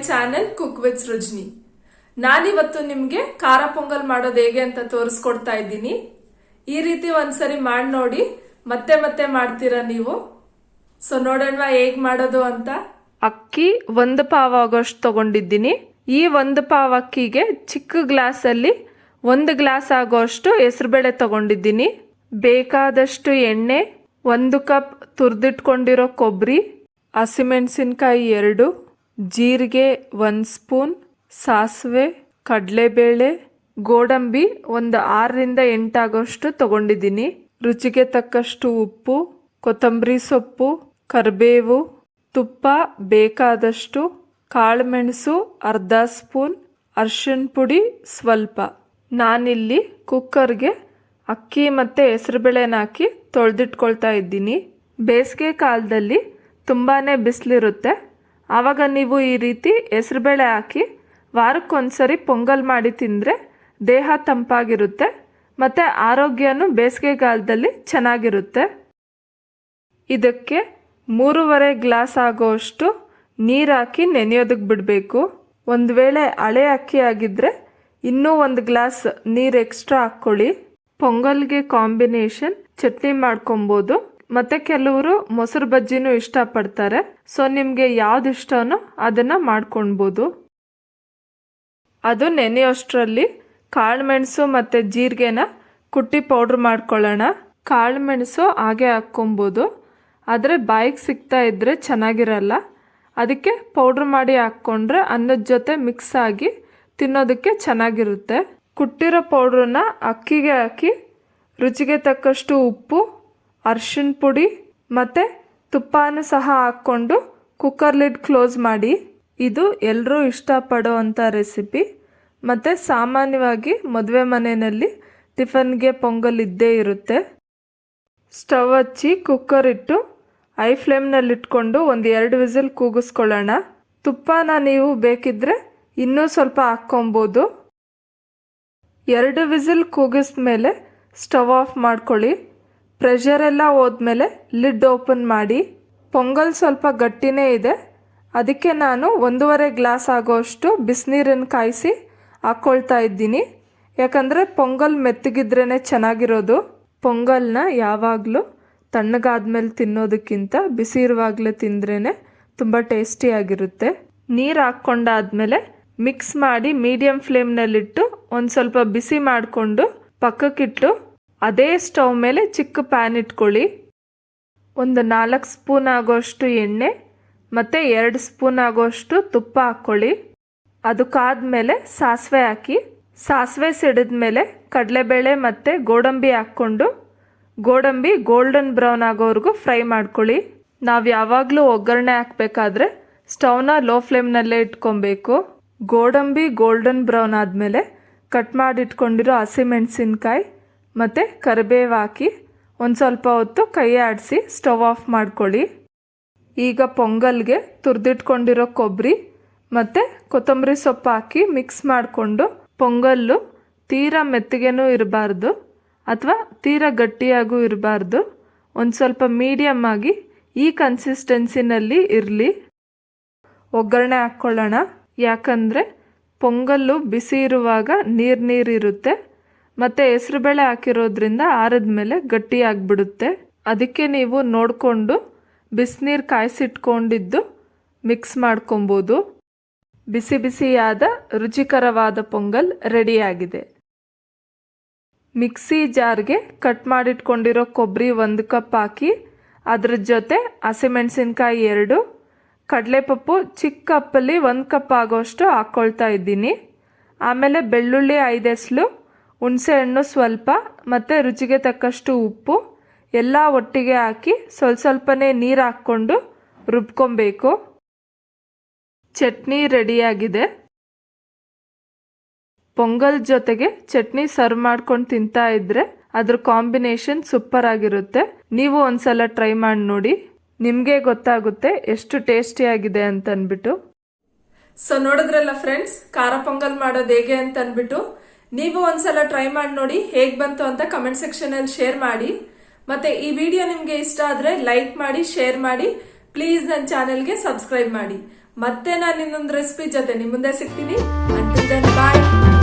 Channel cook with ರುಜ್ನಿ. ನಾನಿವತ್ತು ನಿಮ್ಗೆ ಖಾರ ಪೊಂಗಲ್ ಮಾಡೋದು ಹೇಗೆ ಅಂತ ತೋರಿಸ್ಕೊಡ್ತಾ ಇದ್ದೀನಿ. ಈ ರೀತಿ ಒಂದ್ಸರಿ ಮಾಡಿ ನೋಡಿ, ಮತ್ತೆ ಮತ್ತೆ ಮಾಡ್ತೀರಾ ನೀವು. ಸೊ ನೋಡೋಣ ಹೇಗ್ ಮಾಡೋದು ಅಂತ. ಅಕ್ಕಿ 1 ಪಾವ್ ಆಗೋಷ್ಟು ತಗೊಂಡಿದ್ದೀನಿ. ಈ 1 ಪಾವ್ ಅಕ್ಕಿಗೆ ಚಿಕ್ಕ ಗ್ಲಾಸ್ ಅಲ್ಲಿ 1 ಗ್ಲಾಸ್ ಆಗೋಷ್ಟು ಹೆಸರುಬೇಳೆ ತಗೊಂಡಿದ್ದೀನಿ. ಬೇಕಾದಷ್ಟು ಎಣ್ಣೆ, 1 ಕಪ್ ತುರ್ದಿಟ್ಕೊಂಡಿರೋ ಕೊಬ್ಬರಿ, ಹಸಿಮೆಣಸಿನಕಾಯಿ 2, ಜೀರಿಗೆ 1 ಸ್ಪೂನ್, ಸಾಸಿವೆ, ಕಡಲೆಬೇಳೆ, ಗೋಡಂಬಿ 6 ರಿಂದ 8 ಆಗೋಷ್ಟು ತಗೊಂಡಿದ್ದೀನಿ. ರುಚಿಗೆ ತಕ್ಕಷ್ಟು ಉಪ್ಪು, ಕೊತ್ತಂಬರಿ ಸೊಪ್ಪು, ಕರಿಬೇವು, ತುಪ್ಪ ಬೇಕಾದಷ್ಟು, ಕಾಳುಮೆಣಸು ಅರ್ಧ ಸ್ಪೂನ್, ಅರಿಶಿನ ಪುಡಿ ಸ್ವಲ್ಪ. ನಾನಿಲ್ಲಿ ಕುಕ್ಕರ್ಗೆ ಅಕ್ಕಿ ಮತ್ತು ಹೆಸರುಬೇಳೆನ ಹಾಕಿ ತೊಳೆದಿಟ್ಕೊಳ್ತಾ ಇದ್ದೀನಿ. ಬೇಸಿಗೆ ಕಾಲದಲ್ಲಿ ತುಂಬಾ ಬಿಸಿಲಿರುತ್ತೆ. ಆವಾಗ ನೀವು ಈ ರೀತಿ ಹೆಸರುಬೇಳೆ ಹಾಕಿ ವಾರಕ್ಕೊಂದ್ಸರಿ ಪೊಂಗಲ್ ಮಾಡಿ ತಿಂದರೆ ದೇಹ ತಂಪಾಗಿರುತ್ತೆ ಮತ್ತು ಆರೋಗ್ಯನೂ ಬೇಸಿಗೆಗಾಲದಲ್ಲಿ ಚೆನ್ನಾಗಿರುತ್ತೆ. ಇದಕ್ಕೆ 3.5 ಗ್ಲಾಸ್ ಆಗೋಷ್ಟು ನೀರು ಹಾಕಿ ನೆನೆಯೋದಕ್ಕೆ ಬಿಡಬೇಕು. ಒಂದು ವೇಳೆ ಹಳೆ ಅಕ್ಕಿ ಆಗಿದ್ದರೆ ಇನ್ನೂ 1 ಗ್ಲಾಸ್ ನೀರು ಎಕ್ಸ್ಟ್ರಾ ಹಾಕ್ಕೊಳ್ಳಿ. ಪೊಂಗಲ್ಗೆ ಕಾಂಬಿನೇಷನ್ ಚಟ್ನಿ ಮಾಡ್ಕೊಬೋದು. ಮತ್ತು ಕೆಲವರು ಮೊಸರು ಬಜ್ಜಿನೂ ಇಷ್ಟಪಡ್ತಾರೆ. ಸೊ ನಿಮಗೆ ಯಾವ್ದು ಇಷ್ಟನೋ ಅದನ್ನು ಮಾಡ್ಕೊಳ್ಬೋದು. ಅದು ನೆನೆಯೋಷ್ಟರಲ್ಲಿ ಕಾಳುಮೆಣಸು ಮತ್ತು ಜೀರಿಗೆನ ಕುಟ್ಟಿ ಪೌಡ್ರ್ ಮಾಡ್ಕೊಳ್ಳೋಣ. ಕಾಳುಮೆಣಸು ಹಾಗೆ ಹಾಕ್ಕೊಬೋದು, ಆದರೆ ಬಾಯಿಗೆ ಸಿಗ್ತಾ ಇದ್ದರೆ ಚೆನ್ನಾಗಿರಲ್ಲ. ಅದಕ್ಕೆ ಪೌಡ್ರ್ ಮಾಡಿ ಹಾಕ್ಕೊಂಡ್ರೆ ಅನ್ನದ ಜೊತೆ ಮಿಕ್ಸ್ ಆಗಿ ತಿನ್ನೋದಕ್ಕೆ ಚೆನ್ನಾಗಿರುತ್ತೆ. ಕುಟ್ಟಿರೋ ಪೌಡ್ರನ್ನ ಅಕ್ಕಿಗೆ ಹಾಕಿ ರುಚಿಗೆ ತಕ್ಕಷ್ಟು ಉಪ್ಪು, ಅರಿಶಿನ ಪುಡಿ ಮತ್ತು ತುಪ್ಪನೂ ಸಹ ಹಾಕ್ಕೊಂಡು ಕುಕ್ಕರ್ ಲಿಡ್ ಕ್ಲೋಸ್ ಮಾಡಿ. ಇದು ಎಲ್ಲರೂ ಇಷ್ಟಪಡೋ ಅಂಥ ರೆಸಿಪಿ. ಮತ್ತು ಸಾಮಾನ್ಯವಾಗಿ ಮದುವೆ ಮನೆಯಲ್ಲಿ ಟಿಫನ್ಗೆ ಪೊಂಗಲ್ ಇದ್ದೇ ಇರುತ್ತೆ. ಸ್ಟವ್ ಹಚ್ಚಿ ಕುಕ್ಕರ್ ಇಟ್ಟು ಹೈ ಫ್ಲೇಮ್ನಲ್ಲಿಟ್ಕೊಂಡು 2 ವಿಸಿಲ್ ಕೂಗಿಸ್ಕೊಳ್ಳೋಣ. ತುಪ್ಪನ ನೀವು ಬೇಕಿದ್ದರೆ ಇನ್ನೂ ಸ್ವಲ್ಪ ಹಾಕ್ಕೊಬೋದು. 2 ವಿಸಿಲ್ ಕೂಗಿಸ್ಮೇಲೆ ಸ್ಟವ್ ಆಫ್ ಮಾಡ್ಕೊಳ್ಳಿ. ಪ್ರೆಷರ್ ಎಲ್ಲ ಹೋದ್ಮೇಲೆ ಲಿಡ್ ಓಪನ್ ಮಾಡಿ. ಪೊಂಗಲ್ ಸ್ವಲ್ಪ ಗಟ್ಟಿನೇ ಇದೆ, ಅದಕ್ಕೆ ನಾನು 1.5 ಗ್ಲಾಸ್ ಆಗೋಷ್ಟು ಬಿಸಿನೀರನ್ನು ಕಾಯಿಸಿ ಹಾಕ್ಕೊಳ್ತಾ ಇದ್ದೀನಿ. ಯಾಕಂದರೆ ಪೊಂಗಲ್ ಮೆತ್ತಗಿದ್ರೇ ಚೆನ್ನಾಗಿರೋದು. ಪೊಂಗಲ್ನ ಯಾವಾಗಲೂ ತಣ್ಣಗಾದ್ಮೇಲೆ ತಿನ್ನೋದಕ್ಕಿಂತ ಬಿಸಿ ಇರುವಾಗಲೇ ತಿಂದ್ರೇ ತುಂಬ ಟೇಸ್ಟಿಯಾಗಿರುತ್ತೆ. ನೀರು ಹಾಕ್ಕೊಂಡಾದ್ಮೇಲೆ ಮಿಕ್ಸ್ ಮಾಡಿ ಮೀಡಿಯಮ್ ಫ್ಲೇಮ್ನಲ್ಲಿಟ್ಟು ಒಂದು ಸ್ವಲ್ಪ ಬಿಸಿ ಮಾಡಿಕೊಂಡು ಪಕ್ಕಕ್ಕಿಟ್ಟು ಅದೇ ಸ್ಟವ್ ಮೇಲೆ ಚಿಕ್ಕ ಪ್ಯಾನ್ ಇಟ್ಕೊಳ್ಳಿ. 4 ಸ್ಪೂನ್ ಆಗೋಷ್ಟು ಎಣ್ಣೆ ಮತ್ತು 2 ಸ್ಪೂನ್ ಆಗೋಷ್ಟು ತುಪ್ಪ ಹಾಕ್ಕೊಳ್ಳಿ. ಅದಕ್ಕಾದ್ಮೇಲೆ ಸಾಸಿವೆ ಹಾಕಿ, ಸಾಸಿವೆ ಸಿಡಿದ್ಮೇಲೆ ಕಡಲೆಬೇಳೆ ಮತ್ತು ಗೋಡಂಬಿ ಹಾಕ್ಕೊಂಡು ಗೋಡಂಬಿ ಗೋಲ್ಡನ್ ಬ್ರೌನ್ ಆಗೋವರೆಗೂ ಫ್ರೈ ಮಾಡ್ಕೊಳ್ಳಿ. ನಾವು ಯಾವಾಗಲೂ ಒಗ್ಗರಣೆ ಹಾಕಬೇಕಾದ್ರೆ ಸ್ಟವ್ನ ಲೋ ಫ್ಲೇಮ್ನಲ್ಲೇ ಇಟ್ಕೊಬೇಕು. ಗೋಡಂಬಿ ಗೋಲ್ಡನ್ ಬ್ರೌನ್ ಆದಮೇಲೆ ಕಟ್ ಮಾಡಿಟ್ಕೊಂಡಿರೋ ಹಸಿಮೆಣಸಿನ್ಕಾಯಿ ಮತ್ತು ಕರಿಬೇವು ಹಾಕಿ ಒಂದು ಸ್ವಲ್ಪ ಹೊತ್ತು ಕೈ ಆಡಿಸಿ ಸ್ಟವ್ ಆಫ್ ಮಾಡ್ಕೊಳ್ಳಿ. ಈಗ ಪೊಂಗಲ್ಗೆ ತುರಿದಿಟ್ಕೊಂಡಿರೋ ಕೊಬ್ಬರಿ ಮತ್ತು ಕೊತ್ತಂಬರಿ ಸೊಪ್ಪು ಹಾಕಿ ಮಿಕ್ಸ್ ಮಾಡಿಕೊಂಡು, ಪೊಂಗಲ್ಲು ತೀರಾ ಮೆತ್ತಗೆನೂ ಇರಬಾರ್ದು ಅಥವಾ ತೀರಾ ಗಟ್ಟಿಯಾಗೂ ಇರಬಾರ್ದು, ಒಂದು ಸ್ವಲ್ಪ ಮೀಡಿಯಮ್ ಆಗಿ ಈ ಕನ್ಸಿಸ್ಟೆನ್ಸಿನಲ್ಲಿ ಇರಲಿ. ಒಗ್ಗರಣೆ ಹಾಕ್ಕೊಳ್ಳೋಣ. ಯಾಕಂದರೆ ಪೊಂಗಲ್ಲು ಬಿಸಿ ಇರುವಾಗ ನೀರಿರುತ್ತೆ ಮತ್ತು ಹೆಸರುಬೇಳೆ ಹಾಕಿರೋದ್ರಿಂದ ಆರಿದ್ಮೇಲೆ ಗಟ್ಟಿಯಾಗಿಬಿಡುತ್ತೆ. ಅದಕ್ಕೆ ನೀವು ನೋಡಿಕೊಂಡು ಬಿಸಿನೀರು ಕಾಯಿಸಿಟ್ಕೊಂಡಿದ್ದು ಮಿಕ್ಸ್ ಮಾಡ್ಕೊಬೋದು. ಬಿಸಿ ಬಿಸಿಯಾದ ರುಚಿಕರವಾದ ಪೊಂಗಲ್ ರೆಡಿಯಾಗಿದೆ. ಮಿಕ್ಸಿ ಜಾರ್ಗೆ ಕಟ್ ಮಾಡಿಟ್ಕೊಂಡಿರೋ ಕೊಬ್ಬರಿ 1 ಕಪ್ ಹಾಕಿ ಅದ್ರ ಜೊತೆ ಹಸಿಮೆಣಸಿನ್ಕಾಯಿ 2, ಕಡಲೆಪಪ್ಪು ಚಿಕ್ಕ ಕಪ್ಪಲ್ಲಿ 1 ಕಪ್ ಆಗೋಷ್ಟು ಹಾಕ್ಕೊಳ್ತಾ ಇದ್ದೀನಿ. ಆಮೇಲೆ ಬೆಳ್ಳುಳ್ಳಿ 5 ಎಸಳು, ಹುಣಸೆಹಣ್ಣು ಸ್ವಲ್ಪ ಮತ್ತು ರುಚಿಗೆ ತಕ್ಕಷ್ಟು ಉಪ್ಪು ಎಲ್ಲ ಒಟ್ಟಿಗೆ ಹಾಕಿ ಸ್ವಲ್ಪನೇ ನೀರು ಹಾಕ್ಕೊಂಡು ರುಬ್ಕೊಬೇಕು. ಚಟ್ನಿ ರೆಡಿಯಾಗಿದೆ. ಪೊಂಗಲ್ ಜೊತೆಗೆ ಚಟ್ನಿ ಸರ್ವ್ ಮಾಡ್ಕೊಂಡು ತಿಂತಾ ಇದ್ರೆ ಅದ್ರ ಕಾಂಬಿನೇಷನ್ ಸೂಪರ್ ಆಗಿರುತ್ತೆ. ನೀವು ಒಂದ್ಸಲ ಟ್ರೈ ಮಾಡಿ ನೋಡಿ, ನಿಮಗೆ ಗೊತ್ತಾಗುತ್ತೆ ಎಷ್ಟು ಟೇಸ್ಟಿಯಾಗಿದೆ ಅಂತ ಅಂದ್ಬಿಟ್ಟು. ಸೊ ನೋಡಿದ್ರಲ್ಲ ಫ್ರೆಂಡ್ಸ್, ಖಾರ ಪೊಂಗಲ್ ಮಾಡೋದು ಹೇಗೆ ಅಂತ ಅಂದ್ಬಿಟ್ಟು. ನೀವು ಒಂದ್ಸಲ ಟ್ರೈ ಮಾಡಿ ನೋಡಿ, ಹೇಗ್ ಬಂತು ಅಂತ ಕಮೆಂಟ್ ಸೆಕ್ಷನ್ ಅಲ್ಲಿ ಶೇರ್ ಮಾಡಿ. ಮತ್ತೆ ಈ ವಿಡಿಯೋ ನಿಮ್ಗೆ ಇಷ್ಟ ಆದ್ರೆ ಲೈಕ್ ಮಾಡಿ, ಶೇರ್ ಮಾಡಿ. ಪ್ಲೀಸ್ ನನ್ನ ಚಾನೆಲ್ಗೆ ಸಬ್ಸ್ಕ್ರೈಬ್ ಮಾಡಿ. ಮತ್ತೆ ನಾನು ಇನ್ನೊಂದು ರೆಸಿಪಿ ಜೊತೆ ನಿಮ್ಮ ಮುಂದೆ ಸಿಗ್ತೀನಿ. ಅಂಟಿಲ್ ದೆನ್ ಬಾಯ್.